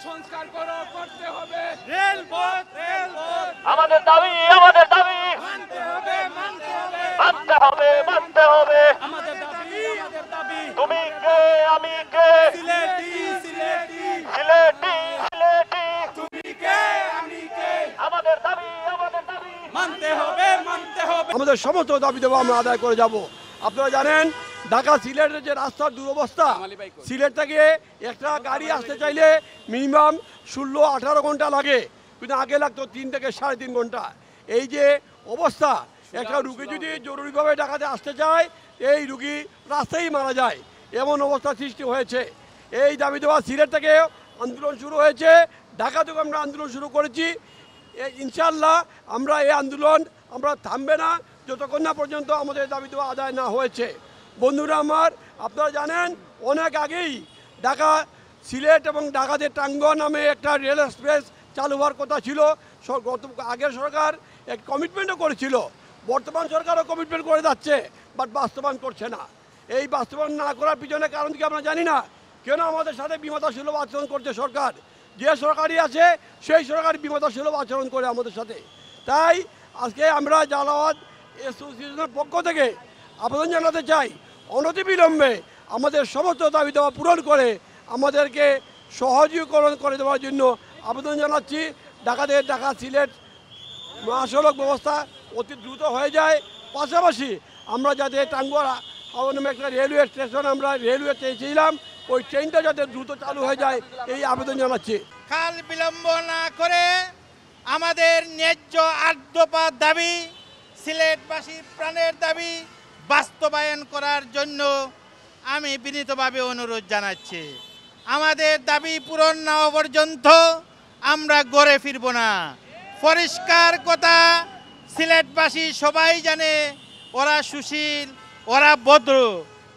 সংস্কার করতে হবে। রেলপথ আমাদের দাবি মানতে হবে মানতে হবে আমাদের দাবি তুমি কে আমি কে সিলেটি সিলেটি তুমি কে আমি কে আমাদের দাবি মানতে হবে আমাদের সমস্ত দাবি দেওয়া আমরা আদায় করে যাব। আপনারা জানেন ঢাকা সিলেটের যে রাস্তার দুরবস্থা, সিলেট থেকে একটা গাড়ি আসতে চাইলে মিনিমাম 16-18 ঘন্টা লাগে, কিন্তু আগে লাগতো 3 থেকে 3.5 ঘন্টা। এই যে অবস্থা, একটা রুগী যদি জরুরিভাবে ঢাকাতে আসতে চায়, এই রুগী রাস্তায় মারা যায়, এমন অবস্থা সৃষ্টি হয়েছে। এই দাবি দেওয়া সিলেট থেকে আন্দোলন শুরু হয়েছে, ঢাকা থেকে আমরা আন্দোলন শুরু করেছি। ইনশাআল্লাহ আমরা এই আন্দোলন আমরা থামবে না যতক্ষণ না পর্যন্ত আমাদের দাবি দেওয়া আদায় না হয়েছে। বন্ধুরা আমার, আপনারা জানেন অনেক আগেই ঢাকা সিলেট এবং ঢাকাতে টাঙ্গুয়া নামে একটা রেল এক্সপ্রেস চালু হওয়ার কথা ছিল। আগের সরকার এক কমিটমেন্টও করেছিল, বর্তমান সরকারও কমিটমেন্ট করে যাচ্ছে, বাট বাস্তবায়ন করছে না। এই বাস্তবায়ন না করার পিছনে কারণ কি আমরা জানি না। কেন আমাদের সাথে বিমতাসুলভ আচরণ করছে সরকার? যে সরকারই আছে সেই সরকার বিমতাসুলভ আচরণ করে আমাদের সাথে। তাই আজকে আমরা জালাওয়াত অ্যাসোসিয়েশনের পক্ষ থেকে আবেদন জানাতে চাই, অনতিবিলম্বে আমাদের সমস্ত দাবি দেওয়া পূরণ করে আমাদেরকে সহজীকরণ করে দেওয়ার জন্য আবেদন জানাচ্ছি। ঢাকা সিলেট মহাসড়ক ব্যবস্থা অতি দ্রুত হয়ে যায়, পাশাপাশি আমরা যাতে টাঙ্গুয়া হাওড়া নামে একটা রেলওয়ে স্টেশন আমরা রেলওয়ে চেয়েছিলাম, ওই ট্রেনটা যাতে দ্রুত চালু হয়ে যায় এই আবেদন জানাচ্ছি। কাল বিলম্ব না করে আমাদের ন্যায্য 8 দফা দাবি, সিলেটবাসীর প্রাণের দাবি বাস্তবায়ন করার জন্য আমি বিনীতভাবে অনুরোধ জানাচ্ছি। আমাদের দাবি পূরণ না হওয়া পর্যন্ত আমরা গড়ে ফিরব না। পরিষ্কার কথা, সিলেটবাসী সবাই জানে ওরা সুশীল, ওরা ভদ্র,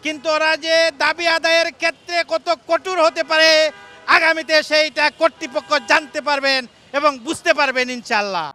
কিন্তু ওরা যে দাবি আদায়ের ক্ষেত্রে কত কঠোর হতে পারে আগামীতে সেইটা কর্তৃপক্ষ জানতে পারবেন এবং বুঝতে পারবেন ইনশাআল্লাহ।